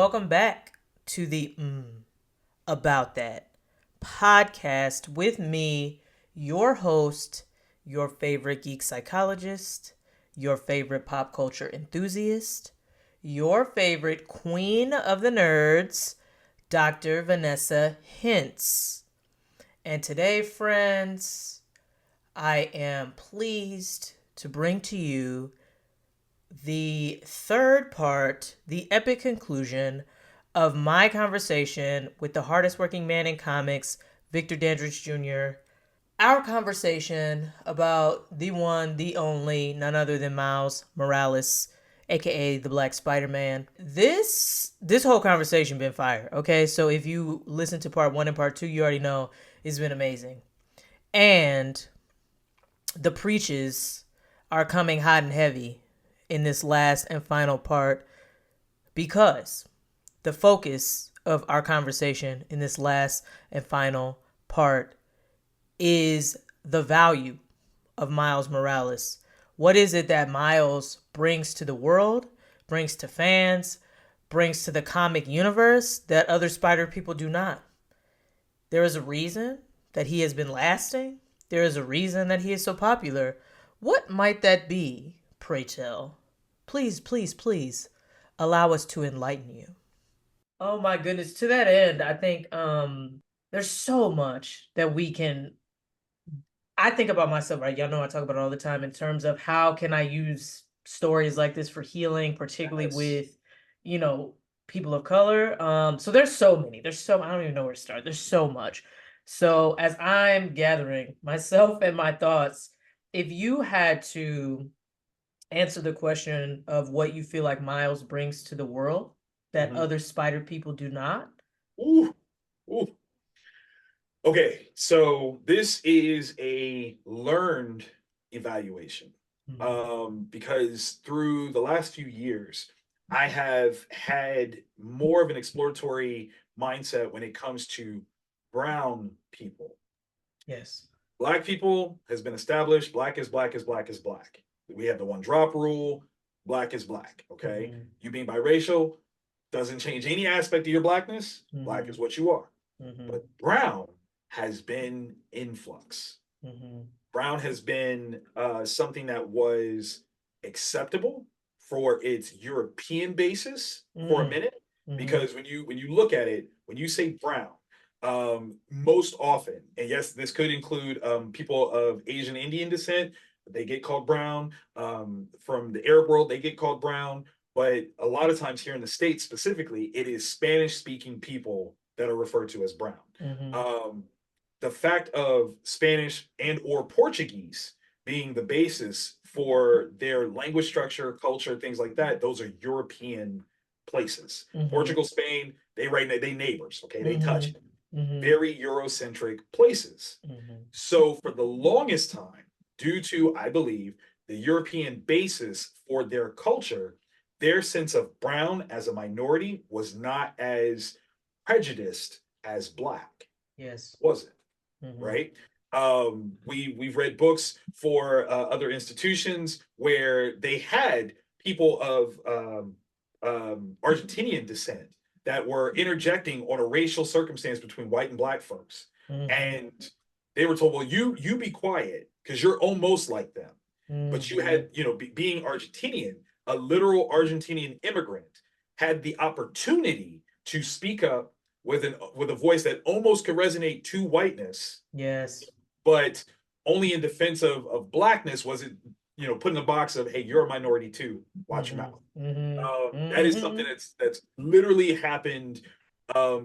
welcome back to the About That podcast with me, your host, your favorite geek psychologist, your favorite pop culture enthusiast, your favorite queen of the nerds, Dr. Vanessa Hintz. And today, friends, I am pleased to bring to you the third part, the epic conclusion of my conversation with the hardest working man in comics, Victor Dandridge Jr. Our conversation about the one, the only, none other than Miles Morales, aka the Black Spider-Man. This whole conversation been fire. Okay, so if you listen to part 1 and part 2, you already know it's been amazing. And the preaches are coming hot and heavy in this last and final part because the focus of our conversation in this last and final part is the value of Miles Morales. What is it that Miles brings to the world, brings to fans, brings to the comic universe that other Spider people do not? There is a reason that he has been lasting. There is a reason that he is so popular. What might that be, pray tell? Please, please, please allow us to enlighten you. Oh my goodness. To that end, I think there's so much that we can I think about myself, right? Y'all know I talk about it all the time in terms of how can I use stories like this for healing, particularly Yes. with, you know, people of color. So there's so many. I don't even know where to start. There's so much. So as I'm gathering myself and my thoughts, if you had to answer the question of what you feel like Miles brings to the world that hmm other spider people do not. Ooh, ooh. Okay, so this is a learned evaluation. Mhm. Because through the last few years, I have had more of an exploratory mindset when it comes to brown people. Yes. Black people has been established. Black is black is black is black. We have the one drop rule. Black is black. Okay. Mhm. You being biracial doesn't change any aspect of your blackness. Black is Mhm. what you are. Mhm. But brown has been in flux. Mhm. Brown has been something that was acceptable for its European basis for a Mm. minute, Mhm. because when you look at it, when you say brown, most often, and yes, this could include people of Asian Indian descent, they get called brown. From the Arab world, they get called brown. But a lot of times here in the States specifically, it is Spanish speaking people that are referred to as brown. Mhm. Um, the fact of Spanish and or Portuguese being the basis for their language structure, culture, things like that, those are European places. Mhm. Portugal, Spain, they neighbors, okay? They touch Mhm. Mhm. very Eurocentric places. Mhm. So for the longest time, due to, I believe, the European basis for their culture, their sense of brown as a minority was not as prejudiced as black, Yes. was it? Mhm. Right? We've read books for other institutions where they had people of Argentinian descent that were interjecting on a racial circumstance between white and black folks, Mhm. and they were told, "Well, you be quiet because you're almost like them." But you Mhm. had, being Argentinian, a literal Argentinian immigrant, had the opportunity to speak up with a voice that almost could resonate to whiteness, Yes. but only in defense of blackness was it, put in the box of, hey, you're a minority too. Watch your Mhm. mouth. Mhm. That is something Mhm. that's literally happened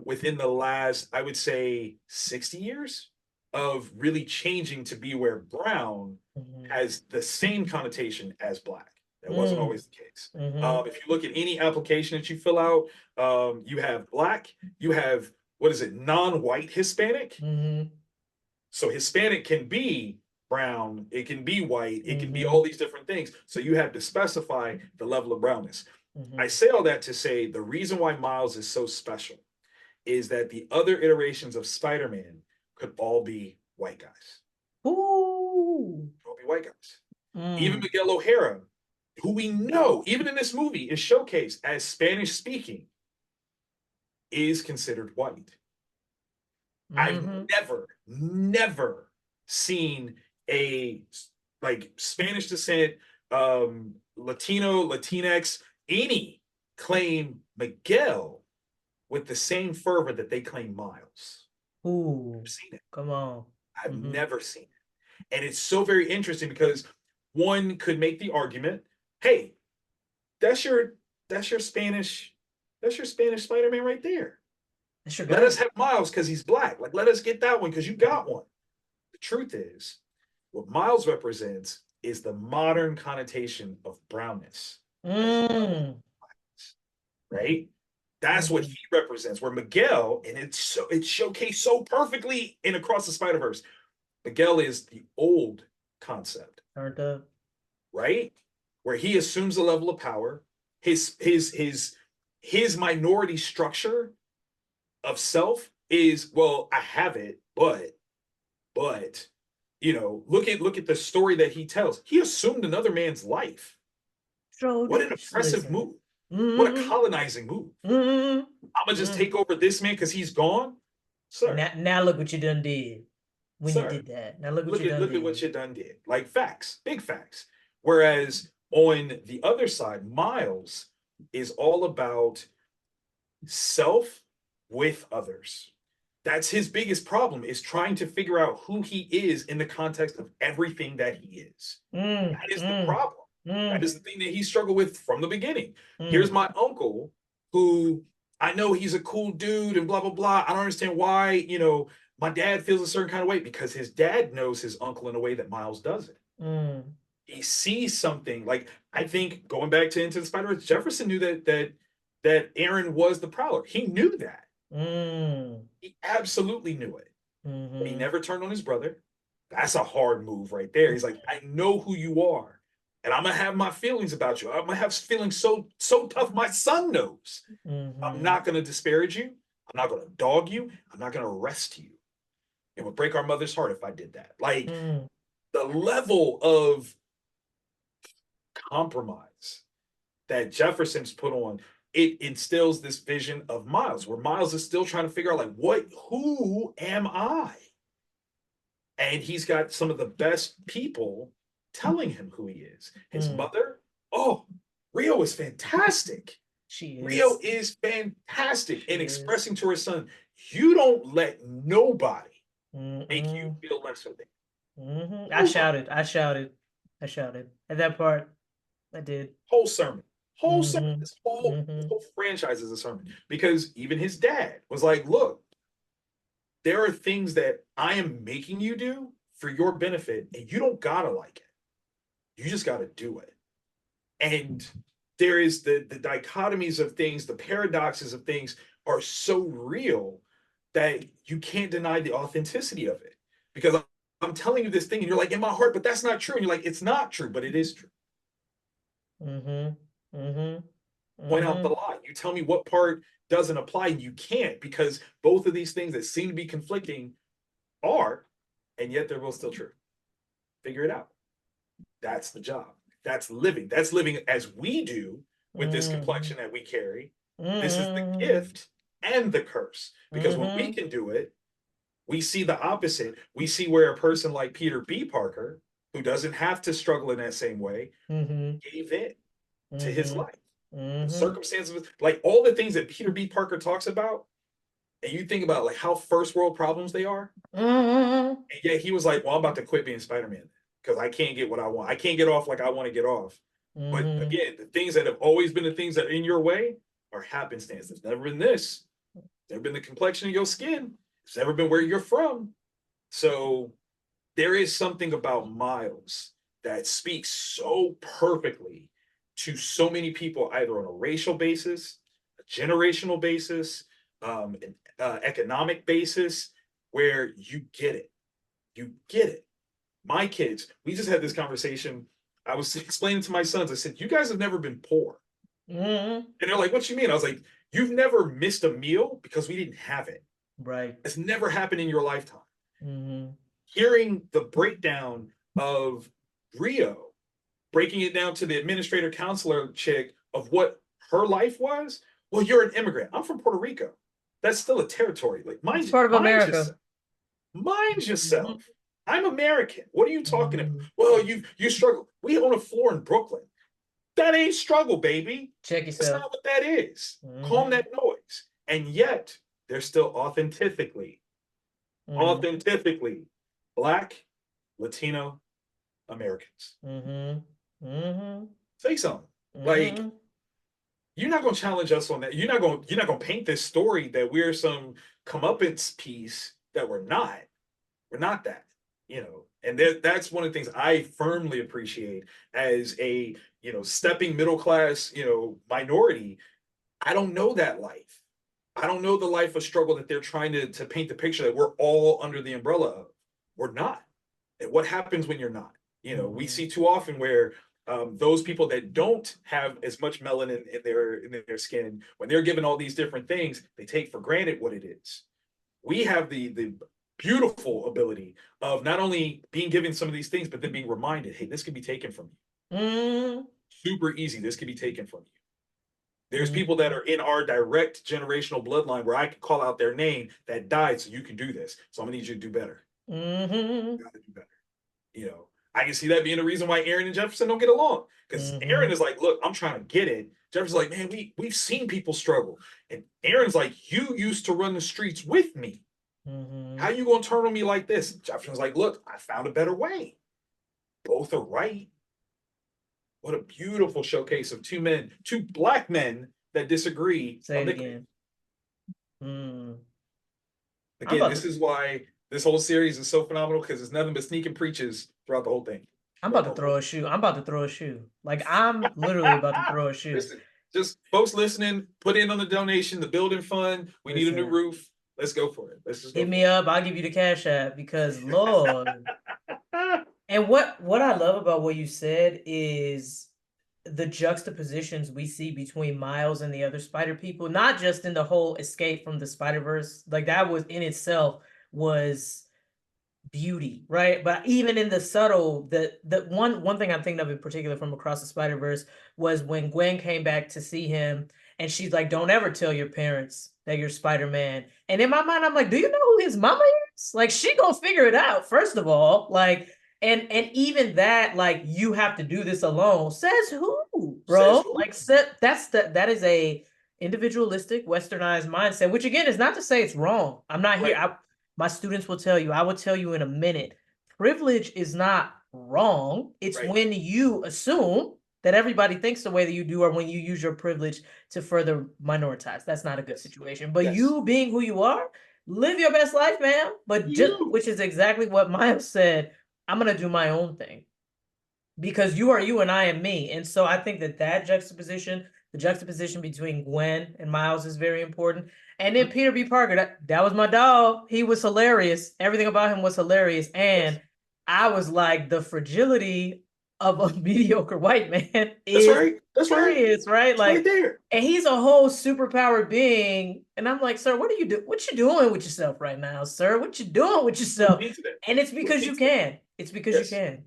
within the last, I would say, 60 years of really changing to be where brown Mhm. has the same connotation as black. That wasn't Mm. always the case. Mhm. If you look at any application that you fill out, you have black, you have, what is it, non-white Hispanic. Mhm. So Hispanic can be brown, it can be white, it can be all Mhm. these different things. So you have to specify the level of brownness. I Mhm. say all that to say the reason why Miles is so special is that the other iterations of Spider-Man could all be white guys. Ooh. All be white guys. Even Mm. Miguel O'Hara, who we know, even in this movie, is showcased as Spanish speaking. is considered white. I've Mm-hmm. never seen a like Spanish descent, Latino, Latinx, any claim Miguel with the same fervor that they claim Miles. Ooh, I've seen it. come on. I've Mm-hmm. never seen it. And it's so very interesting because one could make the argument, hey, that's your that's your Spanish, that's your Spanish Spider-Man right there. That's your Let us guy. have Miles because he's black. Like, let us get that one because you got one. The truth is, what Miles represents is the modern connotation of brownness as well, Mm. right? That's what Mm-hmm. he represents. Where Miguel, and it's showcased so perfectly in Across the Spider-Verse. Miguel is the old concept, Turned up. right? Where he assumes a level of power. His minority structure of self is, well, I have it, but look at the story that he tells. He assumed another man's life. What an Trodish. oppressive Listen. move. What a Mm-hmm. colonizing move. Mm-hmm. I'm gonna just Mm-hmm. take over this man because he's gone. And Sir, now look what you done did when you sir, did that. Now look what look you at done look at what did. you done did. Like facts, big facts. Whereas on the other side, Miles is all about self with others. That's his biggest problem, is trying to figure out who he is in the context of everything that he is. Mm, That is the mm, problem. That mm, is the thing that he struggled with from the beginning. Here's mm, my uncle, who I know he's a cool dude and blah blah blah. I don't understand why, my dad feels a certain kind of way, because his dad knows his uncle in a way that Miles doesn't. mm, He sees something, like, I think, going back to Into the Spider-Verse, Jefferson knew that Aaron was the Prowler. He knew that. mm, He absolutely knew it. But he mm-hmm. never turned on his brother. That's a hard move right there. He's like, I know who you are, and I'm gonna have my feelings about you. I'm gonna have feelings so tough. My son knows. I'm Mm-hmm. not gonna disparage you. I'm not gonna dog you. I'm not gonna arrest you. It would break our mother's heart if I did that. Like, Mm, the level of compromise that Jefferson's put on, it instills this vision of Miles, where Miles is still trying to figure out, like, who am I? And he's got some of the best people telling him who he is. His mm. mother, oh, Rio is fantastic. She Rio is. is fantastic She in is. expressing to her son, you don't let nobody make you Mm-mm. feel lesser than Mm-hmm. I nobody. shouted. I shouted. I shouted. At that part, I did. Whole sermon. Whole sermon. Mm-hmm. This whole, this Mm-hmm. whole franchise is a sermon. Because even his dad was like, look, there are things that I am making you do for your benefit, and you don't gotta like it. You just gotta do it. And there is the dichotomies of things, the paradoxes of things are so real that you can't deny the authenticity of it. Because I'm telling you this thing, and you're like, in my heart, but that's not true. And you're like, it's not true, but it is true. Mm-hmm. Mm-hmm. Point out the Mm-hmm. lie. You tell me what part doesn't apply, and you can't, because both of these things that seem to be conflicting are, and yet they're both still true. Figure it out. That's the job. That's living. That's living as we do with this Mm-hmm. complexion that we carry. This is the Mm-hmm. gift and the curse. Because when we Mm-hmm. can do it, we see the opposite. We see where a person like Peter B. Parker, who doesn't have to struggle in that same way, Mm-hmm. gave in to his Mm-hmm. life. The Mm-hmm. circumstances, like all the things that Peter B. Parker talks about, and you think about like how first world problems they are, Mm-hmm. and yet he was like, well, I'm about to quit being Spider-Man because I can't get what I want. I can't get off like I want to get off. But Mm-hmm. again, the things that have always been the things that are in your way are happenstance. There's never been this. There's never been the complexion of your skin. It's never been where you're from. So there is something about Miles that speaks so perfectly to so many people, either on a racial basis, a generational basis, an economic basis, where you get it. You get it. My kids, we just had this conversation. I was explaining to my sons, I said, you guys have never been poor. Mm-hmm. And they're like, what you mean? I was like, you've never missed a meal because we didn't have it. Right. It's never happened in your lifetime. Mm-hmm. Hearing the breakdown of Rio, breaking it down to the administrator counselor chick of what her life was. Well, you're an immigrant. I'm from Puerto Rico. that's still a territory. Like It's part of mind America. yourself. Mind Mhm. yourself. I'm American. What are you talking about? Mhm. Well, you struggle. We own a floor in Brooklyn. That ain't struggle, baby. Check That's yourself. not what that is. Calm Hmm. that noise. And yet, they're still Hmm. authentically Black, Latino Americans. Hmm. Hmm. Say something. Like, Hmm. you're not gonna challenge us on that. You're not gonna paint this story that we're some comeuppance piece that we're not. We're not that, and that's one of the things I firmly appreciate as a, stepping middle class, minority. I don't know that life. I don't know the life of struggle that they're trying to paint the picture that we're all under the umbrella of. We're not. And what happens when you're not? We Hmm. see too often where those people that don't have as much melanin in their skin, when they're given all these different things, they take for granted what it is. We have the beautiful ability of not only being given some of these things, but then being reminded, hey, this can be taken from you. Hmm. Super easy. This can be taken from you. There's people that Hmm. are in our direct generational bloodline where I can call out their name that died so you can do this. So I'm gonna need you to do better. Hmm. You gotta do better. I can see that being the reason why Aaron and Jefferson don't get along. Because Aaron Hmm. is like, look, I'm trying to get it. Jefferson's like, man, we've seen people struggle. And Aaron's like, you used to run the streets with me. How Hmm. you gonna turn on me like this? Jefferson's like, look, I found a better way. Both are right. What a beautiful showcase of two Black men that disagree Say on it nicknames. again. Mm. I'm Again, about this to. is why this whole series is so phenomenal because it's nothing but sneaking preaches throughout the whole thing. I'm about Throughout to the throw whole a shoe. I'm about to throw a shoe. Like I'm literally about to throw a shoe. Listen, just folks listening, put in on the donation, the building fund. We need a new Listen, roof. Let's go for it. Let's just go hit for me up. I'll give you the cash app because Lord. it. And what I love about what you said is the juxtapositions we see between Miles and the other Spider people, not just in the whole escape from the Spider-Verse. Like that was in itself was beauty, right? But even in the subtle, the one thing I'm thinking of in particular from Across the Spider-Verse was when Gwen came back to see him and she's like, don't ever tell your parents that you're Spider-Man. And in my mind, I'm like, do you know who his mama is? Like she gonna figure it out, first of all. Like, and even that, like, you have to do this alone. Says who, Says bro? who? Like that is a individualistic, westernized mindset, which again is not to say it's wrong. I'm not here. Right. My students will tell you, I will tell you in a minute, privilege is not wrong. It's Right. when you assume that everybody thinks the way that you do, or when you use your privilege to further minoritize. That's not a good Yes. situation. But Yes. you being who you are, live your best life, man. But just, You. which is exactly what Miles said. I'm gonna do my own thing because you are you and I am me. And so I think that juxtaposition, the juxtaposition between Gwen and Miles is very important. And then Mhm. Peter B. Parker, that was my dog. He was hilarious. Everything about him was hilarious. Yes. And I was like, the fragility of a mediocre white man That's is right. That's right. serious, right? It's right Like, there. and he's a whole superpowered being. And I'm like, sir, what are you do? What you doing with yourself right now, sir? What you doing with Put yourself? me to that. And it's Put because me you to that. can. It's because you Yes. can.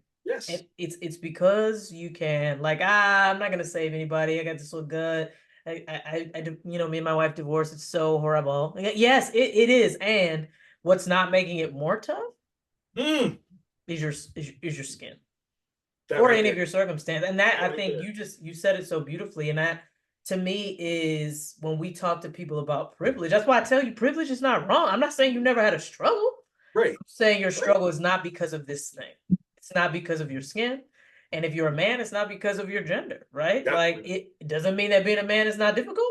And Yes. it's because you can. Like, I'm not gonna save anybody. I got this little gut. Me and my wife divorced. It's so horrible. Yes, it is. And what's not making it more tough Mm, is your skin that or right any of there. your circumstance. And that That I right think there. you said it so beautifully. And that to me is when we talk to people about privilege. That's why I tell you privilege is not wrong. I'm not saying you never had a struggle. Right. I'm saying your Right. struggle is not because of this thing. It's not because of your skin. And if you're a man, it's not because of your gender, right? Like Definitely. it doesn't mean that being a man is not difficult.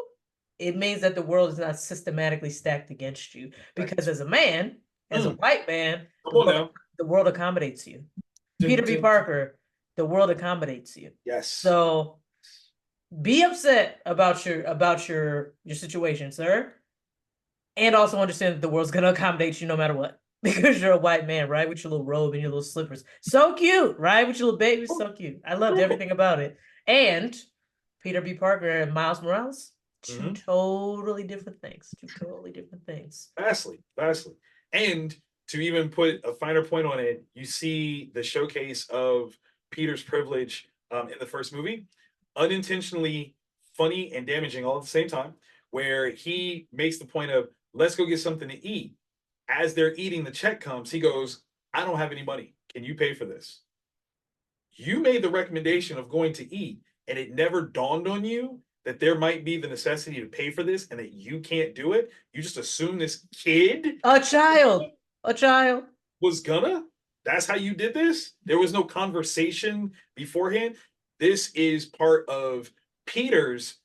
It means that the world is not systematically stacked against you. Because Right. as a man, as a Mm, white man, come on now. the world accommodates you. Dun, Peter B. dun, dun. Parker, the world accommodates you. Yes. So be upset about your situation, sir, and also understand that the world's gonna accommodate you no matter what. Because you're a white man, right? With your little robe and your little slippers. So cute, right? With your little baby, so cute. I loved everything about it. And Peter B. Parker and Miles Morales, two Mhm. totally different things. Two totally different things. Vastly, vastly. And to even put a finer point on it, you see the showcase of Peter's privilege in the first movie, unintentionally funny and damaging all at the same time, where he makes the point of, let's go get something to eat. As they're eating, the check comes. He goes, I don't have any money. Can you pay for this? You made the recommendation of going to eat, and it never dawned on you that there might be the necessity to pay for this and that you can't do it. You just assume this kid A child. A child. was gonna. That's how you did this. There was no conversation beforehand. This is part of Peter's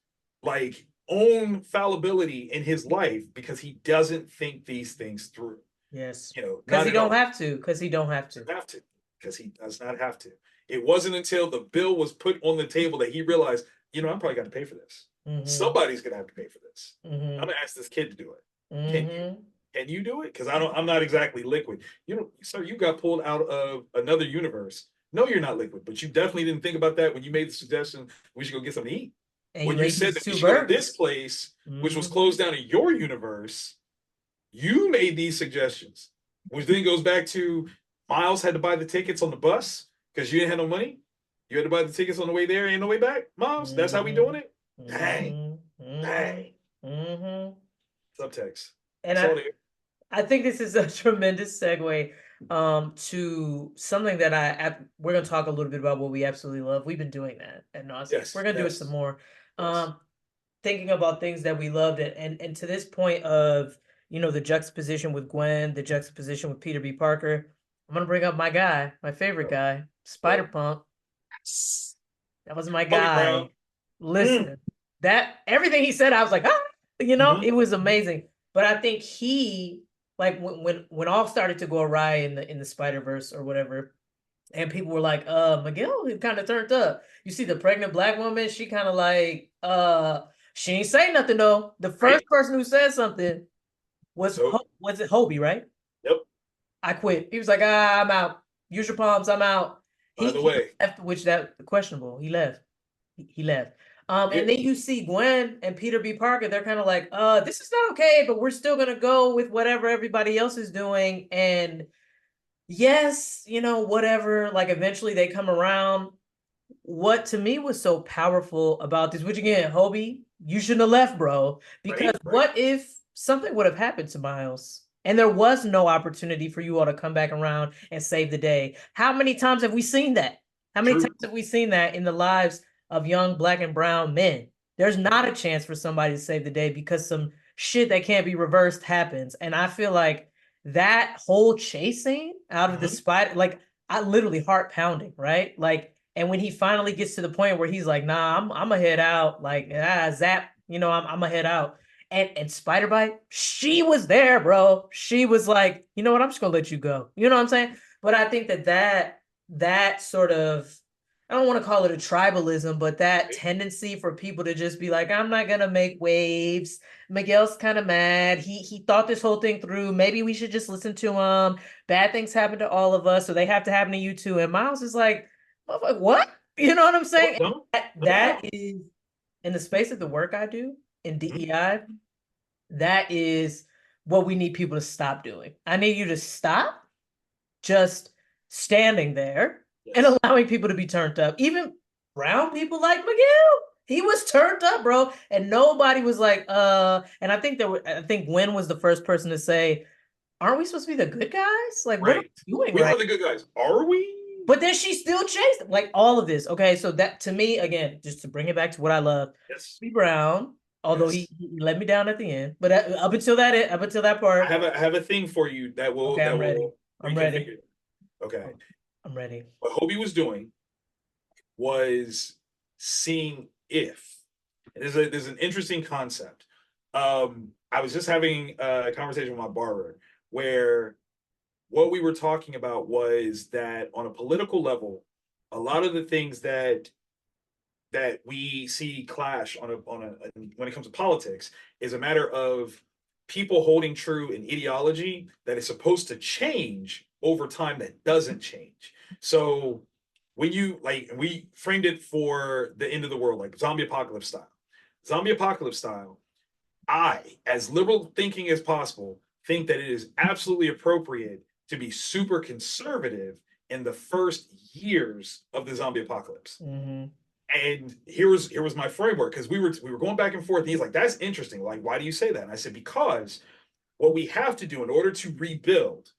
like own fallibility in his life because he doesn't think these things through. Yes. You know, Because not he at don't all. have to. Because he don't have to. Have to, because he does not have to. It wasn't until the bill was put on the table that he realized, you know, I'm probably got to pay for this. Mm-hmm. Somebody's gonna have to pay for this. Mm-hmm. I'm gonna ask this kid to do it. Can you? Mm-hmm. Can you do it? Because I don't. I'm not exactly liquid. You know, sir, you got pulled out of another universe. No, you're not liquid, but you definitely didn't think about that when you made the suggestion we should go get something to eat. And When you you ate said these that we two should go to burgers. this place, which was Mm-hmm. closed down in your universe, you made these suggestions, which then goes back to Miles had to buy the tickets on the bus because you didn't have no money. You had to buy the tickets on the way there and the way back. Miles, that's how we doing it. Dang, Mm-hmm. dang. Mm-hmm. Subtext. And That's all there. I think this is a tremendous segue to something that we're going to talk a little bit about what we absolutely love. We've been doing that at nauseam. We're Yes, going to do it some yes, more. yes. Thinking about things that we loved and to this point of, you know, the juxtaposition with Gwen, the juxtaposition with Peter B. Parker. I'm going to bring up my guy, my favorite Go, guy, Spider go. Punk. Yes. That was my Bobby Brown. guy. Mm. Listen, that everything he said, I was like, ah, you know, Mm-hmm. it was amazing. But I think he, like when all started to go awry in the Spider-Verse or whatever, and people were like, Miguel, he kind of turned up. You see the pregnant black woman, she kind of like, she ain't say nothing though. The first Right? person who said something So, was it Hobie, right? yep. I quit. He was like, I'm out. Use your palms, I'm out. By the He way, left, which that questionable. He left. He left. yeah, And then you see Gwen and Peter B. Parker, they're kind of like, this is not okay, but we're still gonna go with whatever everybody else is doing. And yes, you know, whatever, like eventually they come around. What to me was so powerful about this, which again, Hobie, you shouldn't have left, bro. Because right, right. what if something would have happened to Miles? And there was no opportunity for you all to come back around and save the day. How many times have we seen that? How many times True. have we seen that in the lives of young black and brown men? There's not a chance for somebody to save the day because some shit that can't be reversed happens. And I feel like that whole chasing out of the Mm-hmm. spider, like I literally heart pounding, right? Like, and when he finally gets to the point where he's like, nah, I'm gonna head out, like zap, you know, I'm gonna head out. And Spider Bite, she was there, bro. She was like, you know what, I'm just gonna let you go. You know what I'm saying? But I think that sort of, I don't want to call it a tribalism, but that Right. tendency for people to just be like, I'm not gonna make waves. Miguel's kind of mad. He thought this whole thing through. Maybe we should just listen to him. Bad things happen to all of us, so they have to happen to you too. And Miles is like, what? You know what I'm No, saying? no, no That doubt. is in the space of the work I do in Mm-hmm. DEI, that is what we need people to stop doing. I need you to stop just standing there and Yes. allowing people to be turned up. Even brown people like Miguel, he was turned up, bro. And nobody was like, and I think Gwen was the first person to say, aren't we supposed to be the good guys? Like, what are Right. we doing We right? are the good guys. Are we? But then she still chased him. Like all of this. Okay, so that to me, again, just to bring it back to what I love, Yes. B Brown, although Yes. he let me down at the end. But up until that I part, have a thing for you okay, I'm that ready. will I'm ready. reconfigure. Okay. I'm ready. What Hobie was doing was seeing if there's an interesting concept. I was just having a conversation with my barber where what we were talking about was that on a political level, a lot of the things that we see clash on a when it comes to politics is a matter of people holding true an ideology that is supposed to change over time that doesn't change. So when you like we framed it for the end of the world, like zombie apocalypse style. Zombie apocalypse style, I, as liberal thinking as possible, think that it is absolutely appropriate to be super conservative in the first years of the zombie apocalypse. Mm-hmm. And here was my framework because we were going back and forth. And he's like, "That's interesting. Like, why do you say that?" And I said, "Because what we have to do in order to rebuild,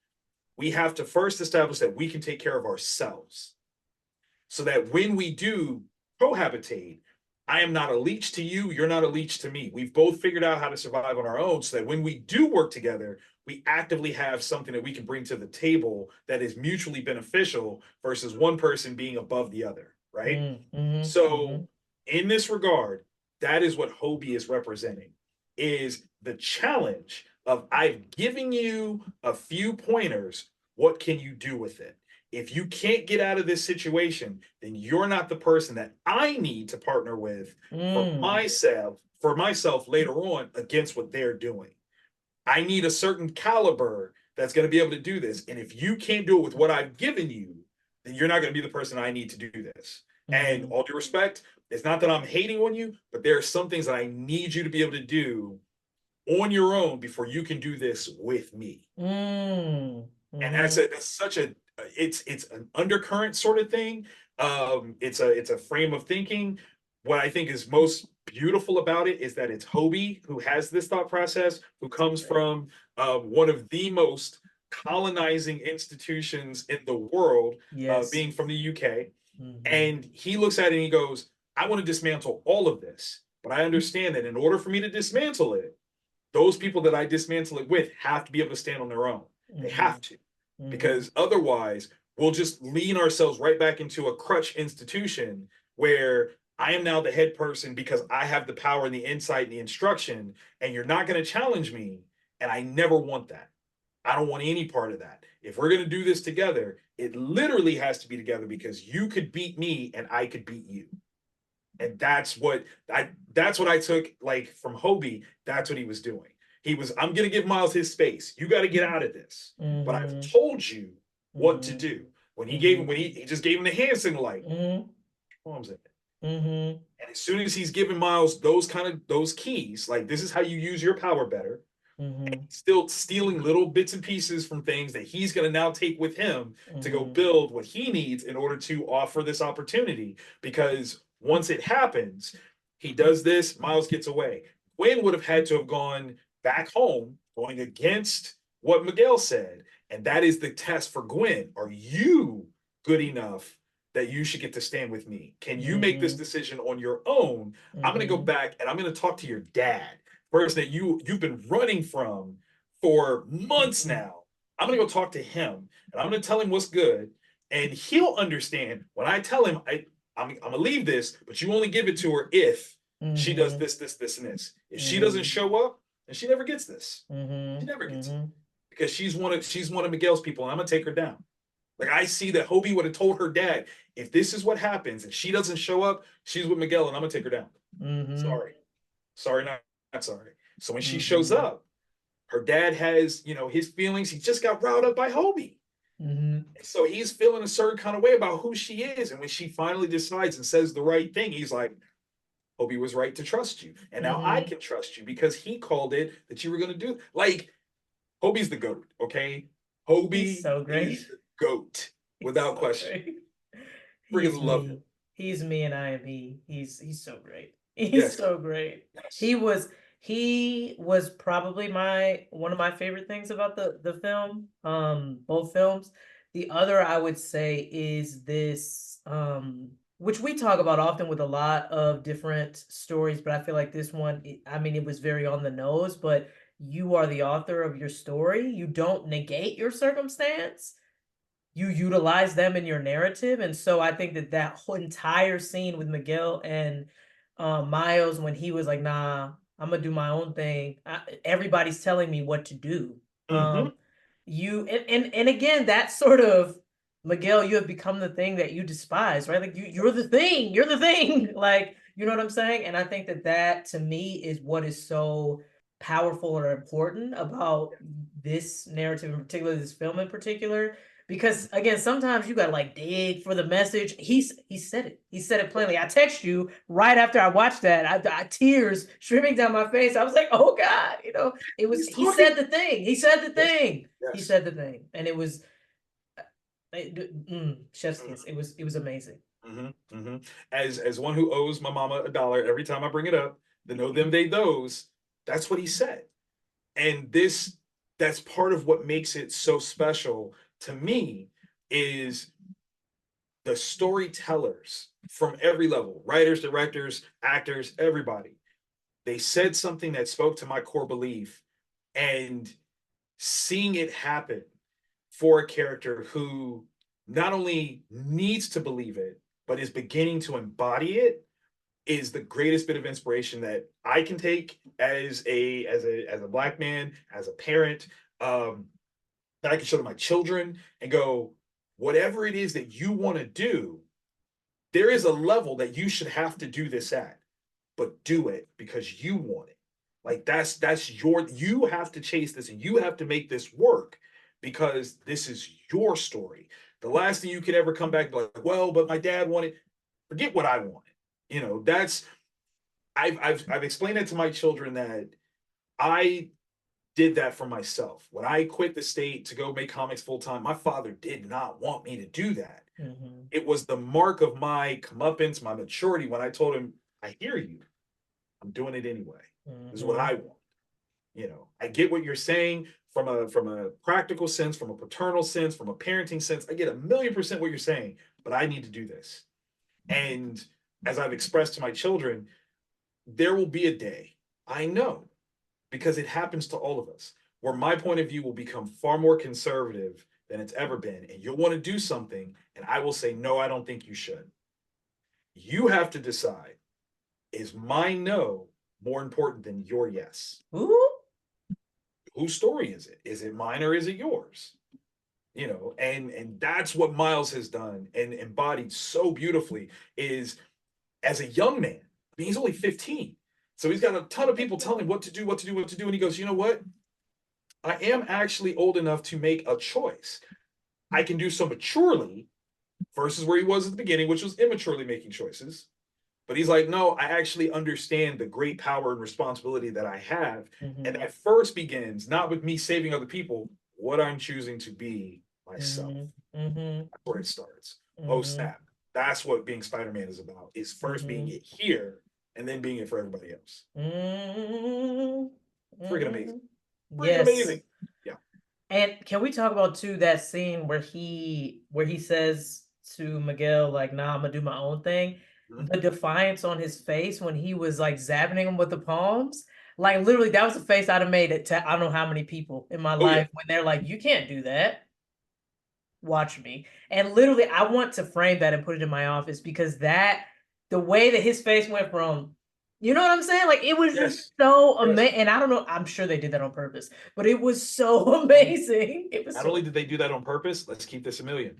we have to first establish that we can take care of ourselves, so that when we do cohabitate, I am not a leech to you, you're not a leech to me. We've both figured out how to survive on our own, so that when we do work together, we actively have something that we can bring to the table that is mutually beneficial versus one person being above the other, right? So, in this regard, that is what Hobie is representing, is the challenge of I've given you a few pointers. What can you do with it? If you can't get out of this situation, then you're not the person that I need to partner with for myself later on against what they're doing. I need a certain caliber that's going to be able to do this. And if you can't do it with what I've given you, then you're not going to be the person I need to do this. And all due respect, it's not that I'm hating on you, but there are some things that I need you to be able to do on your own before you can do this with me. And that's such a it's an undercurrent sort of thing. It's a frame of thinking. What I think is most beautiful about it is that it's Hobie who has this thought process, who comes from one of the most colonizing institutions in the world, being from the UK. And he looks at it and he goes, I want to dismantle all of this. But I understand that in order for me to dismantle it, those people that I dismantle it with have to be able to stand on their own. They have to, because otherwise we'll just lean ourselves right back into a crutch institution where I am now the head person because I have the power and the insight and the instruction, and you're not going to challenge me. And I never want that. I don't want any part of that. If we're going to do this together, it literally has to be together, because you could beat me and I could beat you. And that's what I took, like, from Hobie. That's what he was doing. He was, I'm gonna give Miles his space. You got to get out of this. But I've told you what to do. When he just gave him the hand signal, like, arms in it. And as soon as he's giving Miles those keys, like, this is how you use your power better. And he's still stealing little bits and pieces from things that he's going to now take with him to go build what he needs in order to offer this opportunity. Because once it happens, he does this, Miles gets away. Gwen would have had to have gone back home, going against what Miguel said. And that is the test for Gwen. Are you good enough that you should get to stand with me? Can you make this decision on your own? I'm going to go back and I'm going to talk to your dad, person that you've been running from for months now. I'm gonna go talk to him and I'm gonna tell him what's good, and he'll understand when I tell him I'm gonna leave this, but you only give it to her if she does this, this, this, and this. If she doesn't show up, then she never gets this. She never gets it, because she's one of Miguel's people, and I'm gonna take her down. Like, I see that Hobie would have told her dad, if this is what happens and she doesn't show up, she's with Miguel, and I'm gonna take her down. Sorry, not sorry. So when she shows up, her dad has, his feelings. He just got riled up by Hobie. So he's feeling a certain kind of way about who she is. And when she finally decides and says the right thing, he's like, Hobie was right to trust you. And now I can trust you because he called it that you were going to do. Like, Hobie's the GOAT, okay? Hobie so great. is the GOAT, without question. Freaking love him. He's me and I am he. He's so great. He's so great. Yes. He was probably one of my favorite things about the film, both films. The other I would say is this, which we talk about often with a lot of different stories, but I feel like this one, it was very on the nose, but you are the author of your story. You don't negate your circumstance. You utilize them in your narrative. And so I think that whole entire scene with Miguel and Miles, when he was like, nah, I'm gonna do my own thing. Everybody's telling me what to do. You and again, that sort of, Miguel, you have become the thing that you despise, right? Like, you're the thing. You're the thing. Like, you know what I'm saying? And I think that to me is what is so powerful or important about this narrative in particular, this film in particular. Because again, sometimes you gotta like dig for the message. He said it. He said it plainly. I text you right after I watched that. I tears streaming down my face. I was like, oh God, it was. He said the thing. He said the thing. He said the thing, and it was chef's kiss. It was amazing. As one who owes my mama $1 every time I bring it up, the know them they those. That's what he said, and this that's part of what makes it so special to me is the storytellers from every level, writers, directors, actors, everybody. They said something that spoke to my core belief, and seeing it happen for a character who not only needs to believe it, but is beginning to embody it is the greatest bit of inspiration that I can take as a black man, as a parent, that I can show to my children and go, whatever it is that you want to do, there is a level that you should have to do this at, but do it because you want it. Like that's your, you have to chase this and you have to make this work because this is your story. The last thing you could ever come back like, well, but my dad wanted, forget what I wanted. That's I've explained it to my children that I did that for myself. When I quit the state to go make comics full time, my father did not want me to do that. Mm-hmm. It was the mark of my comeuppance, my maturity, when I told him, I hear you. I'm doing it anyway. This is what Mm-hmm. I want. I get what you're saying from a practical sense, from a paternal sense, from a parenting sense. I get 1,000,000% what you're saying, but I need to do this. And as I've expressed to my children, there will be a day, I know, because it happens to all of us, where my point of view will become far more conservative than it's ever been. And you'll want to do something, and I will say, no, I don't think you should. You have to decide, is my no more important than your yes? Ooh. Whose story is it? Is it mine or is it yours? And that's what Miles has done and embodied so beautifully is as a young man. I mean, he's only 15. So he's got a ton of people telling him what to do, what to do, what to do. And he goes, you know what? I am actually old enough to make a choice. I can do so maturely versus where he was at the beginning, which was immaturely making choices. But he's like, no, I actually understand the great power and responsibility that I have. And Mm-hmm. that first begins not with me saving other people, what I'm choosing to be myself. Mm-hmm. Mm-hmm. That's where it starts. Oh, Mm-hmm. snap. That's what being Spider-Man is about, is first being Mm-hmm. it here and then being it for everybody else. Mm-hmm. Freaking amazing. Mm-hmm. Freaking Yes. amazing. Yeah. And can we talk about too that scene where he says to Miguel like, "Nah, I'm gonna do my own thing." Mhm. The defiance on his face when he was like zapping him with the palms, like literally, that was the face I'd have made it to I don't know how many people in my Oh, yeah. life when they're like, "You can't do that. Watch me." And literally, I want to frame that and put it in my office because the way that his face went from, you know what I'm saying? Like it was just Yes. so Yes. amazing. And I don't know, I'm sure they did that on purpose, but it was so amazing. It was Not so only did they do that on purpose, let's keep this a million.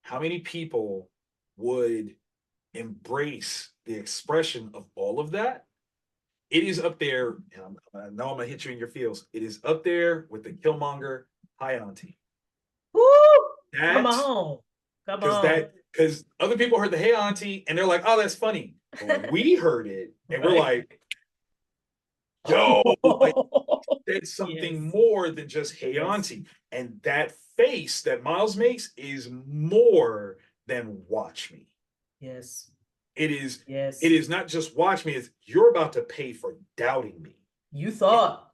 How many people would embrace the expression of all of that? It is up there, and I know I'm gonna hit you in your feels. It is up there with the Killmonger High Auntie. woo! Come That on. Come because on. other people heard the Hey Auntie and they're like, oh, that's funny. But we heard it and we're Right. like, yo, like that's Yes. something more than just Hey Yes. Auntie. And that face that Miles makes is more than watch me. Yes. It is it Yes. is not just watch me, it's you're about to pay for doubting me. You thought.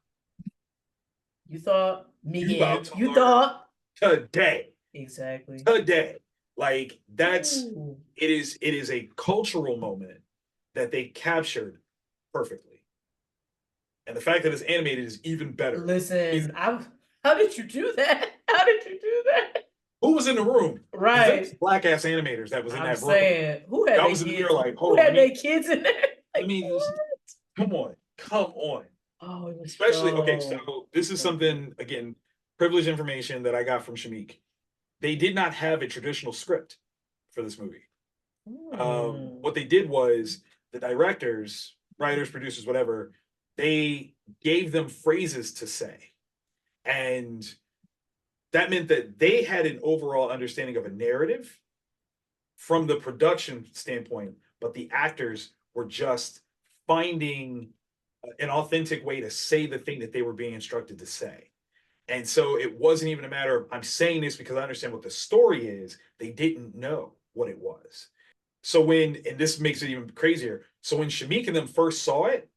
You thought, You Miguel. about to You learn thought. today. Exactly. Today. Like Ooh. it is a cultural moment that they captured perfectly. And the fact that it's animated is even better. Listen, how did you do that? How did you do that? Who was in the room? Because that was Right. black ass animators that was in I'm that room. saying, who had I their was in the mirror kids? like, Who hold on, had their kids in there? let Like, me just what? come on. Oh, it was Especially, okay, so, so this is so good. something again, privileged information that I got from Shamik. They did not have a traditional script for this movie. Hmm. What they did was the directors, writers, producers, whatever, they gave them phrases to say. And that meant that they had an overall understanding of a narrative from the production standpoint, but the actors were just finding an authentic way to say the thing that they were being instructed to say. And so it wasn't even a matter of I'm saying this because I understand what the story is. They didn't know what it was. So and this makes it even crazier. So when Shamik and them first saw it,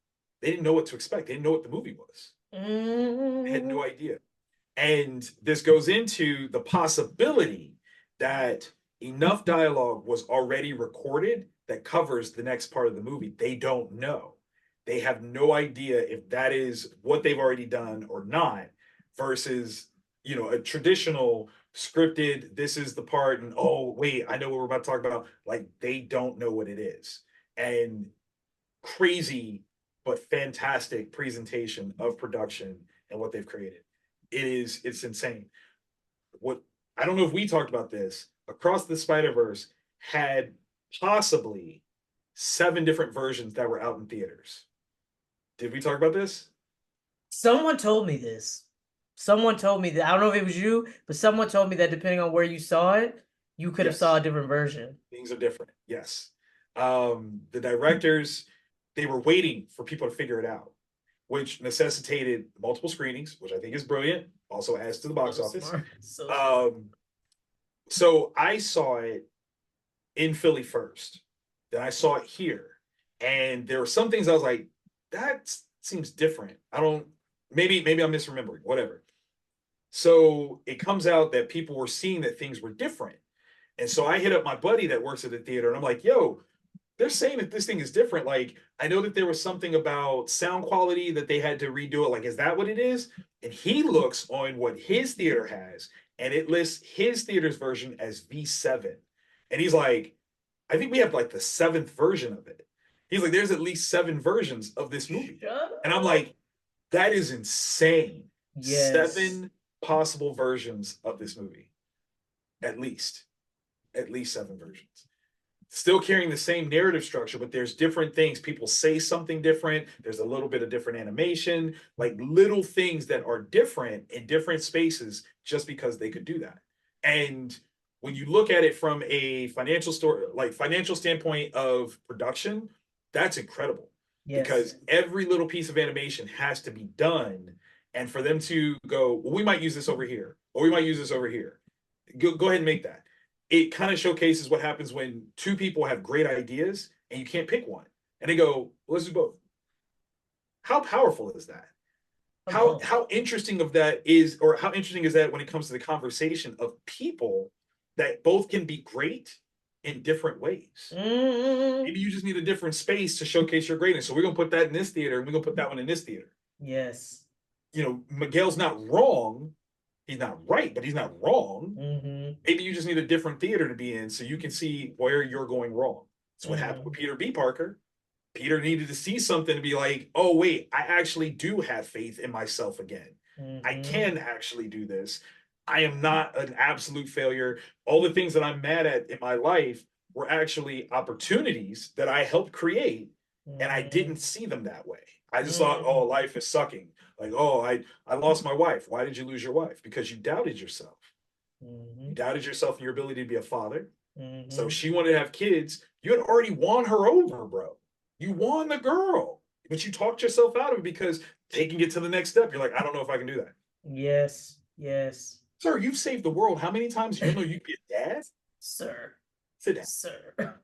they didn't know what to expect. They didn't know what the movie was. They had no Mm, idea. And this goes into the possibility that enough dialogue was already recorded that covers the next part of the movie. They don't know. They have no idea if that is what they've already done or not, versus, a traditional scripted, this is the part, and oh, wait, I know what we're about to talk about. Like, they don't know what it is. And crazy but fantastic presentation of production and what they've created. It's insane. What I don't know if we talked about this. Across the Spider-Verse had possibly 7 different versions that were out in theaters. Did we talk about this? Someone told me this. Someone told me that. I don't know if it was you, but someone told me that depending on where you saw it, you could have saw Yes. a different version. Things are different. Yes. The directors, they were waiting for people to figure it out, which necessitated multiple screenings, which I think is brilliant. Also adds to the box office. Smart. So smart. So I saw it in Philly first. Then I saw it here. And there were some things I was like, that seems different. I don't, maybe I'm misremembering, whatever. So it comes out that people were seeing that things were different. And so I hit up my buddy that works at the theater and I'm like, yo, they're saying that this thing is different. Like, I know that there was something about sound quality that they had to redo it. Like, is that what it is? And he looks on what his theater has, and it lists his theater's version as V7. And he's like, I think we have like the 7th version of it. He's like, there's at least 7 versions of this movie. And I'm like, that is insane. Yes. 7 possible versions of this movie. At least 7 versions, still carrying the same narrative structure, but there's different things. People say something different. There's a little bit of different animation, like little things that are different in different spaces just because they could do that. And when you look at it from a financial standpoint of production, that's incredible. Yes. Because every little piece of animation has to be done. And for them to go, well, we might use this over here, or we might use this over here. Go ahead and make that. It kind of showcases what happens when 2 people have great ideas and you can't pick one. And they go, well, let's do both. How powerful is that? How interesting of that is, or how interesting is that when it comes to the conversation of people that both can be great in different ways? Maybe you just need a different space to showcase your greatness. So we're gonna put that in this theater, and we're gonna put that one in this theater. Yes. Miguel's not wrong. He's not right, but he's not wrong. Maybe you just need a different theater to be in so you can see where you're going wrong. That's what happened with Peter B. Parker. Peter needed to see something to be like, oh, wait, I actually do have faith in myself again. I can actually do this. I am not an absolute failure. All the things that I'm mad at in my life were actually opportunities that I helped create, and I didn't see them that way. I just thought, oh, life is sucking. Like, oh, I lost my wife. Why did you lose your wife? Because you doubted yourself. You doubted yourself and your ability to be a father. So she wanted to have kids. You had already won her over, bro. You won the girl, but you talked yourself out of it because taking it to the next step, you're like, I don't know if I can do that. Yes. Yes. Sir, you've saved the world. How many times do you know you could be a dad? Sir. Sit down. Sir.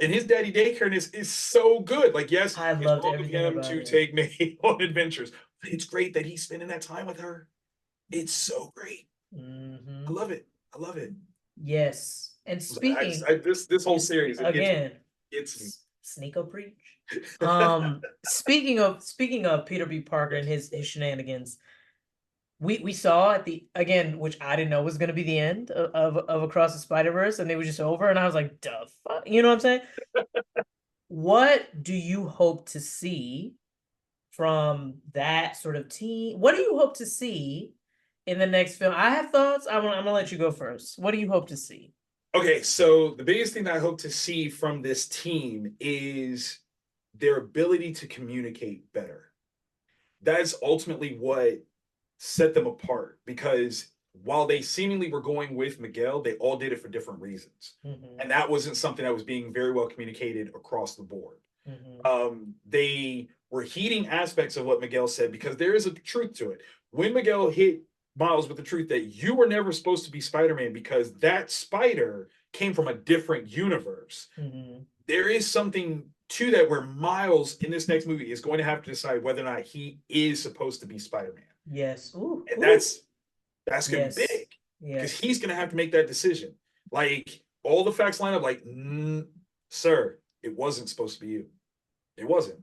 And his daddy daycare is so good. Like, yes, I it's loved wrong of everything him about to it. take me on adventures. But it's great that he's spending that time with her. It's so great. I love it. I love it. Yes. And speaking this whole series again, it's me. Sneako preach. Speaking of Peter B. Parker and his shenanigans, we saw at the again, which I didn't know was gonna be the end of Across the Spider-Verse, and it was just over, and I was like, duh fuck, you know what I'm saying? What do you hope to see from that sort of team? What do you hope to see in the next film? I have thoughts. I'm gonna let you go first. What do you hope to see? Okay, so the biggest thing that I hope to see from this team is their ability to communicate better. That's ultimately what set them apart, because while they seemingly were going with Miguel, they all did it for different reasons. And that wasn't something that was being very well communicated across the board. They were heeding aspects of what Miguel said because there is a truth to it. When Miguel hit Miles with the truth that you were never supposed to be Spider-Man because that spider came from a different universe, there is something to that where Miles in this next movie is going to have to decide whether or not he is supposed to be Spider-Man. Yes. And that's That's gonna be Yes. big because Yes. he's gonna have to make that decision. Like all the facts line up. Like, sir, it wasn't supposed to be you. It wasn't.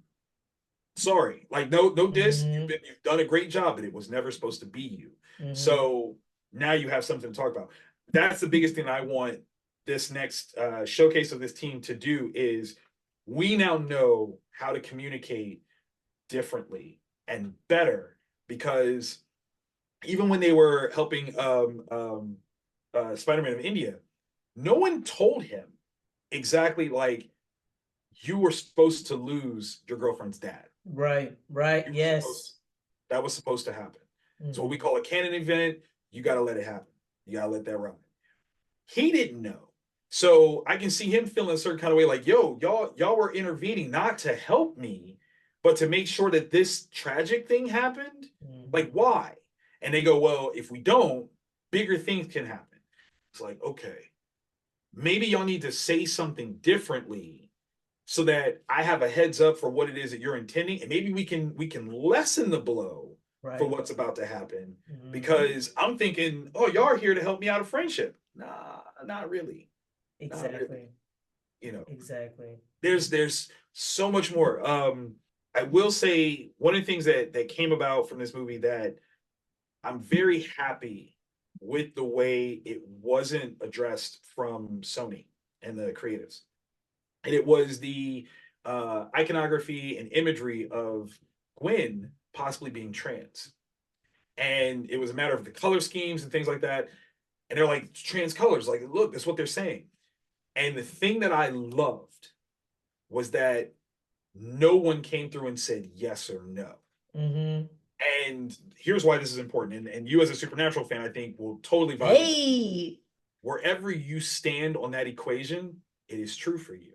Sorry. Like no diss. Mm-hmm. You've done a great job, but it was never supposed to be you. Mm-hmm. So now you have something to talk about. That's the biggest thing I want this next showcase of this team to do is we now know how to communicate differently and better because even when they were helping Spider-Man of India, no one told him exactly like you were supposed to lose your girlfriend's dad. Right. Right. You were supposed to. Yes. That was supposed to happen. So what we Mm-hmm. call a canon event, you got to let it happen. You got to let that run. He didn't know. So I can see him feeling a certain kind of way like, yo, y'all were intervening not to help me, but to make sure that this tragic thing happened. Like, Mm-hmm. why? And they go, well, if we don't, bigger things can happen. It's like, okay, maybe y'all need to say something differently so that I have a heads up for what it is that you're intending, and maybe we can lessen the blow for Right. what's about to happen. Mm-hmm. Because I'm thinking, oh, y'all are here to help me out of friendship. Nah, not really, not really. Exactly. You know, Exactly. there's so much more. I will say one of the things that came about from this movie that I'm very happy with the way it wasn't addressed from Sony and the creatives. And it was the iconography and imagery of Gwen possibly being trans. And it was a matter of the color schemes and things like that. And they're like, trans colors, like, look, that's what they're saying. And the thing that I loved was that no one came through and said yes or no. Mm-hmm. And here's why this is important. And you, as a Supernatural fan, I think will totally vibe with it. Hey. Wherever you stand on that equation, it is true for you.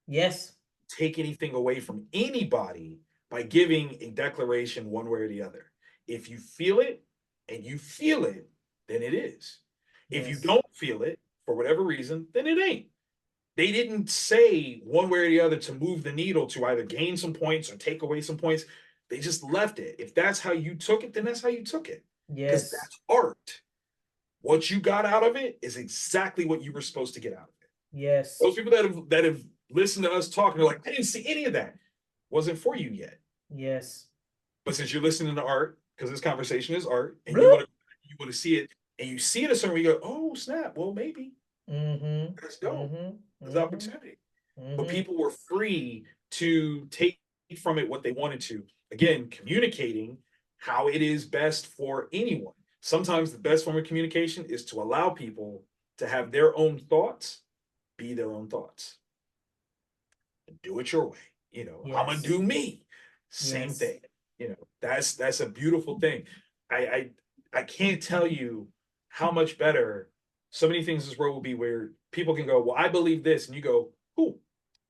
Yes. Take anything away from anybody by giving a declaration one way or the other. If you feel it and you feel it, then it is. If you Yes. don't feel it for whatever reason, then it ain't. They didn't say one way or the other to move the needle to either gain some points or take away some points. They just left it. If that's how you took it, then that's how you took it. Because Yes. that's art. What you got out of it is exactly what you were supposed to get out of it. Yes. Those people that have listened to us talk and are like, I didn't see any of that. Wasn't for you yet. Yes. But since you're listening to art, because this conversation is art, and you Bloop. want to you want to see it, and you see it a certain way, you go, oh snap, well maybe Mm-hmm. that's dope. Mm-hmm. There's Mm-hmm. opportunity. But Mm-hmm. people were free to take from it what they wanted to. Again, communicating how it is best for anyone. Sometimes the best form of communication is to allow people to have their own thoughts, be their own thoughts, and do it your way. I'm gonna Yes. do me. Same Yes. thing. That's a beautiful thing. I can't tell you how much better so many things in this world will be where people can go, well, I believe this, and you go, cool.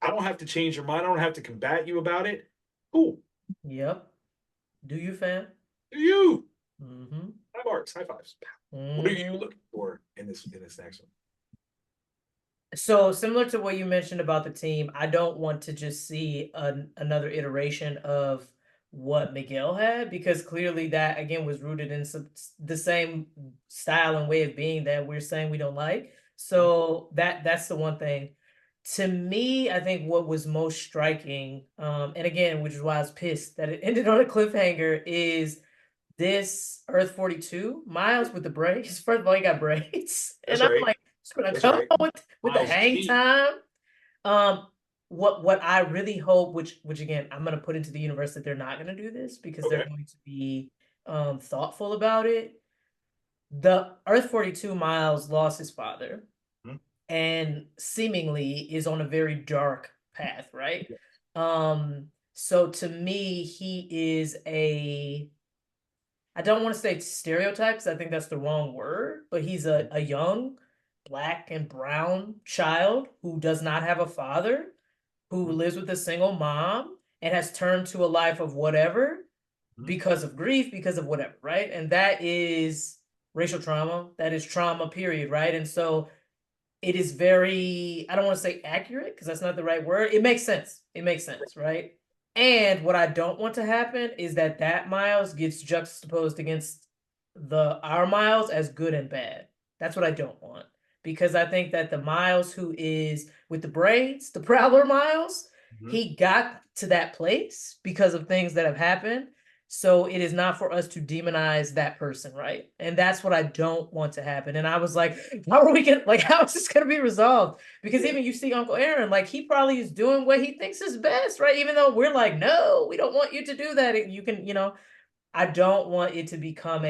I don't have to change your mind. I don't have to combat you about it. Cool. Yep. Do you, fam? Do you? Mm-hmm. High marks, high fives. What are you Mm-hmm. looking for in this next one? So similar to what you mentioned about the team, I don't want to just see another iteration of what Miguel had because clearly that again was rooted in the same style and way of being that we're saying we don't like. Mhm. So that's the one thing. To me, I think what was most striking, and again, which is why I was pissed that it ended on a cliffhanger, is this Earth 42 Miles with the braids. First of all, he got braids, That's and I'm right. like, just gonna That's come right. on with the Miles hang G. time. Um, what I really hope, which again, I'm gonna put into the universe that they're not gonna do this because they're Okay. going to be thoughtful about it. The Earth 42 Miles lost his father Mhm. and seemingly is on a very dark path, right? Yeah. So to me, he is a I don't want to say stereotypes. I think that's the wrong word, but he's a young black and brown child who does not have a father, who Mhm. lives with a single mom and has turned to a life of whatever Mhm. because of grief, because of whatever, right? And that is racial trauma. That is trauma, period, right? And so it is very, I don't want to say accurate because that's not the right word. It makes sense. It makes sense, right? And what I don't want to happen is that Miles gets juxtaposed against our Miles as good and bad. That's what I don't want. Because I think that the Miles who is with the braids, the Prowler Miles, Mhm. he got to that place because of things that have happened. So it is not for us to demonize that person, right? And that's what I don't want to happen. And I was like, how are we gonna like how is this gonna be resolved? Because Yeah. even you see Uncle Aaron, like he probably is doing what he thinks is best, right? Even though we're like, no, we don't want you to do that. You can, I don't want it to become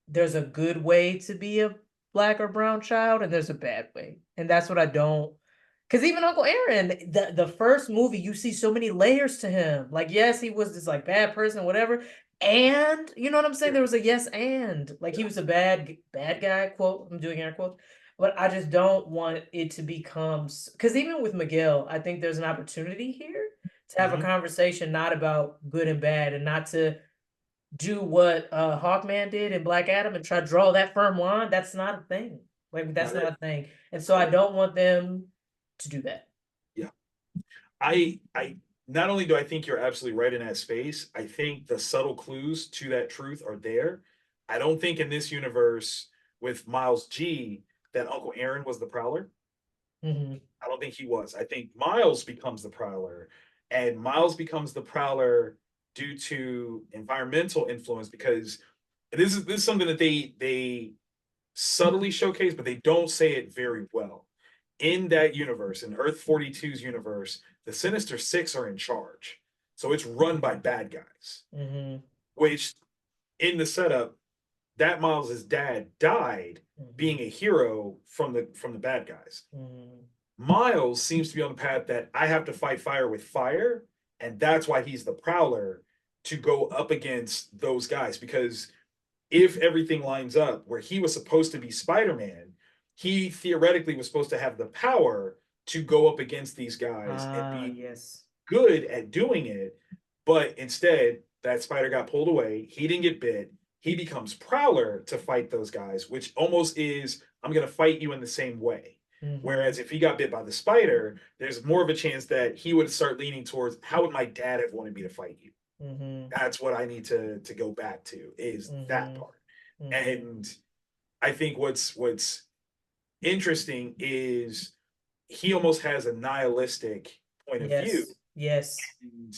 there's a good way to be a black or brown child and there's a bad way. And that's what I don't, because even Uncle Aaron, the first movie, you see so many layers to him. Like, yes, he was this like bad person, whatever. And you know what I'm saying? Yeah. There was a yes and. Like he Yeah. was a bad guy, quote. I'm doing air quotes. But I just don't want it to become, because even with Miguel, I think there's an opportunity here to have a Mhm. conversation not about good and bad and not to do what Hawkman did in Black Adam and try to draw that firm line, that's not a thing. Like that's Not not it. a thing. And so Not I it. don't want them to do that. Yeah. I not only do I think you're absolutely right in that space, I think the subtle clues to that truth are there. I don't think in this universe with Miles G that Uncle Aaron was the Prowler. Mm-hmm. I don't think he was. I think Miles becomes the Prowler, and Miles becomes the Prowler due to environmental influence because this is something that they subtly showcase, but they don't say it very well. In that universe, in Earth 42's universe, the Sinister Six are in charge. So it's run by bad guys, Mm-hmm. which in the setup, that Miles' dad died Mm-hmm. being a hero from the bad guys. Mm-hmm. Miles seems to be on the path that I have to fight fire with fire, and that's why he's the Prowler to go up against those guys because if everything lines up where he was supposed to be Spider-Man, he theoretically was supposed to have the power to go up against these guys and Ah, be yes. good at doing it. But instead, that spider got pulled away. He didn't get bit. He becomes Prowler to fight those guys, which almost is I'm going to fight you in the same way. Mm-hmm. Whereas if he got bit by the spider, there's more of a chance that he would start leaning towards how would my dad have wanted me to fight you? Mm-hmm. That's what I need to go back to is that Mm-hmm. part. Mm-hmm. And I think what's interesting is he almost has a nihilistic point of view. Yes. Yes. And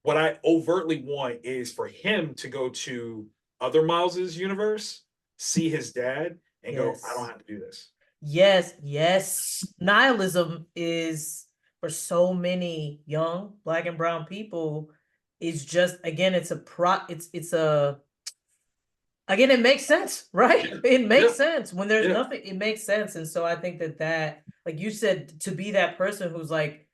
what I overtly want is for him to go to other Miles's universe, see his dad, and go, I don't Yes. have to do this. Yes. Yes. Nihilism is for so many young black and brown people is just again it's a again, it makes sense, right? Yeah, It makes yeah, sense when there's yeah, nothing. It makes sense, and so I think that like you said, to be that person who's like,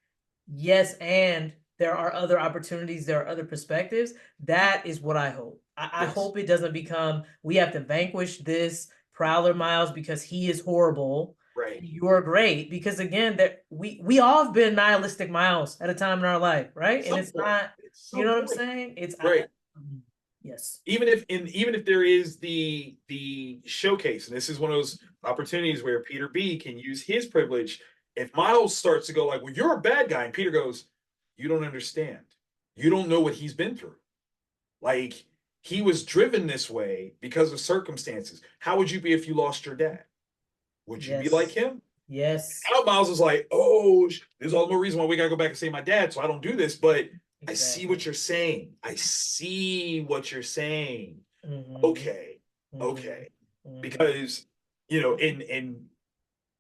yes, and there are other opportunities, there are other perspectives. That is what I hope. I yes, hope it doesn't become we have to vanquish this Prowler Miles because he is horrible right. and you're great. Because again, that we all have been nihilistic Miles at a time in our life, right? At And some it's point, not, at you some know what I'm point, saying? right. Yes. Even if there is the showcase, and this is one of those opportunities where Peter B can use his privilege. If Miles starts to go like, "Well, you're a bad guy," and Peter goes, "You don't understand. You don't know what he's been through. Like he was driven this way because of circumstances. How would you be if you lost your dad? Would you be like Yes. him?" Yes. Now Miles is like, "Oh, there's all the more reason why we gotta go back and save my dad, so I don't do this." But I see what Exactly. you're saying. I see what you're saying. Mm-hmm. Okay, Mm-hmm. okay, Mm-hmm. because in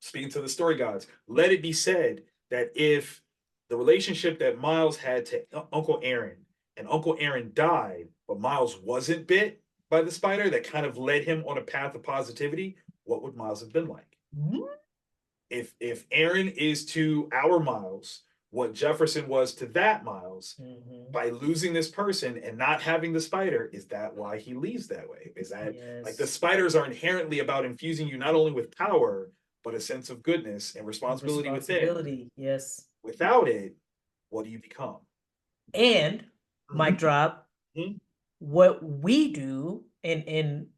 speaking to the story gods, let it be said that if the relationship that Miles had to Uncle Aaron and Uncle Aaron died, but Miles wasn't bit by the spider, that kind of led him on a path of positivity. What would Miles have been like? If Aaron is to our Miles what Jefferson was to that Miles, Mm-hmm. by losing this person and not having the spider, is that why he leaves that way? Is that like the Yes. spiders are inherently about infusing you not only with power, but a sense of goodness and And responsibility within? responsibility. Yes. Without it, what do you become? And Mm-hmm. mic drop, Mm-hmm. what we do in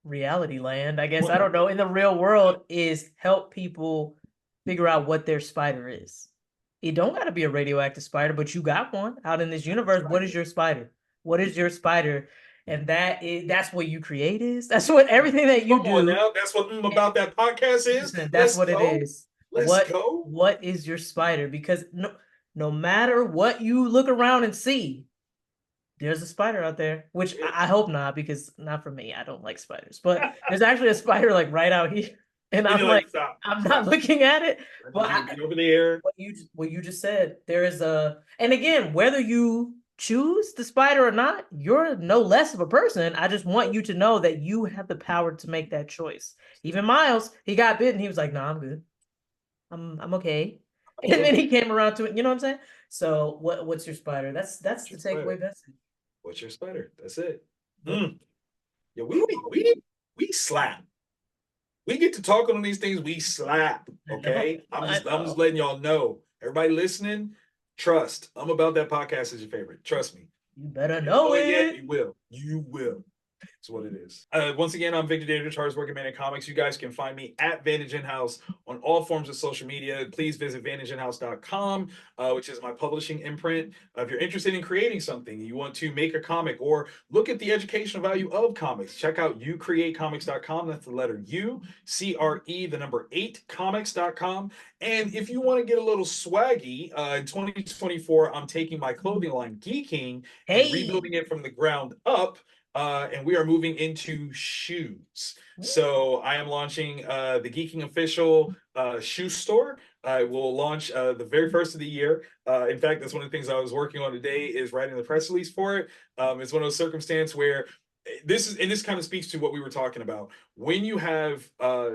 reality land, I guess, I Well, don't know, in the real world is help people figure out what their spider is. It don't got to be a radioactive spider, but you got one out in this universe. What is spider. your spider? What is your spider? And that's what you create is. That's what everything that you Come on do. now. That's what about that podcast is. Listen, that's Let's what it go. is. Let's go. What is your spider? Because no matter what you look around and see, there's a spider out there. Which I hope not, because not for me. I don't like spiders. But there's actually a spider like right out here, and And I'm you're like, like, stop, I'm not stop. looking at it. I But need you to be over there. what you just said, there is a, and again, whether you choose the spider or not, you're no less of a person. I just want you to know that you have the power to make that choice. Even Miles, he got bitten. He was like, "No, nah, I'm good. I'm okay." I'm And then good. he came around to it. You know what I'm saying? So what's your spider? That's What's the your spider? takeaway message. What's your spider? That's it. Yep. Yeah, we slap. We get to talking on these things. We slap. I know. Okay, I I'm just know. letting y'all know. Everybody listening, trust. I'm about that podcast is your favorite. Trust me. You better If you don't know know it yet, it. you will. You will. That's what it is. Once again, I'm Victor Dandridge, hardest working man in comics. You guys can find me at Vantage In-House on all forms of social media. Please visit vantageinhouse.com, which is my publishing imprint. If you're interested in creating something, you want to make a comic or look at the educational value of comics, check out youcreatecomics.com. That's the letter U, CRE, the number 8, comics.com. And if you want to get a little swaggy, in 2024, I'm taking my clothing line, Geeking, and Hey. rebuilding it from the ground up. And we are moving into shoes. So I am launching the Geeking Official shoe store. I will launch the very first of the year. In fact, that's one of the things I was working on today is writing the press release for it. It's one of those circumstances where this kind of speaks to what we were talking about. When you have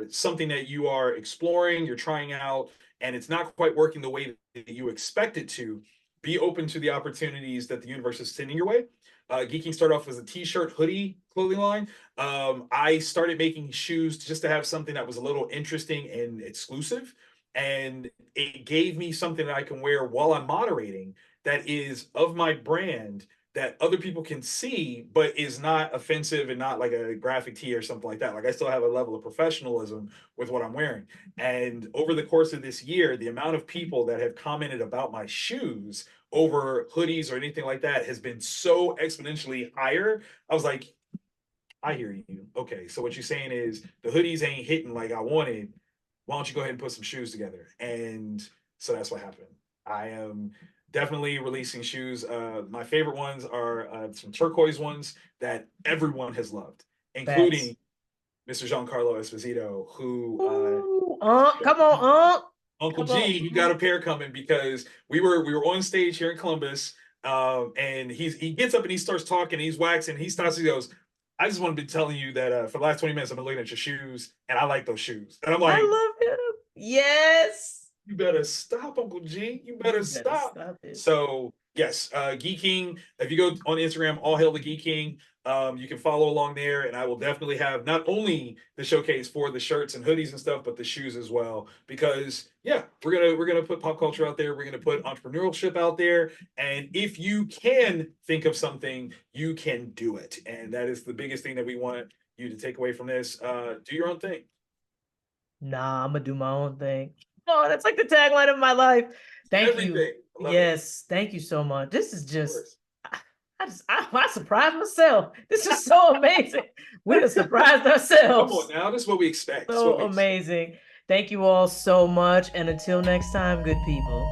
something that you are exploring, you're trying out, and it's not quite working the way that you expect it to, be open to the opportunities that the universe is sending your way. Geeking started off as a t-shirt, hoodie clothing line. I started making shoes just to have something that was a little interesting and exclusive, and it gave me something that I can wear while I'm moderating that is of my brand that other people can see, but is not offensive and not like a graphic tee or something like that. Like I still have a level of professionalism with what I'm wearing. And over the course of this year, the amount of people that have commented about my shoes over hoodies or anything like that has been so exponentially higher. I was like, I hear you. Okay, so what you're saying is the hoodies ain't hitting like I wanted. Why don't you go ahead and put some shoes together? And so that's what happened. I am definitely releasing shoes. My favorite ones are some turquoise ones that everyone has loved, Facts. including Mr. Giancarlo Esposito, who Ooh, come on, Uncle come on. G, he got a pair coming because we were on stage here in Columbus, and he gets up and he starts talking, he's waxing, he goes, I just want to be telling you that for the last 20 minutes I've been looking at your shoes and I like those shoes. And I'm I like, love him. Yes. you better stop, Uncle G. You You better better stop. stop it. So yes, Geeking. If you go on Instagram, all hail the Geeking. You can follow along there, and I will definitely have not only the showcase for the shirts and hoodies and stuff, but the shoes as well. Because yeah, we're gonna put pop culture out there. We're gonna put entrepreneurship out there, and if you can think of something, you can do it. And that is the biggest thing that we want you to take away from this. Do your own thing. Nah, I'm gonna do my own thing. Oh, that's like the tagline of my life. Thank you. Everything. I love it. Yes, thank you so much. This is Of just, course. I surprised myself. This is so amazing. We have surprised Come on ourselves. now. This is what we expect. This is what So we expect. amazing. Thank you all so much. And until next time, good people.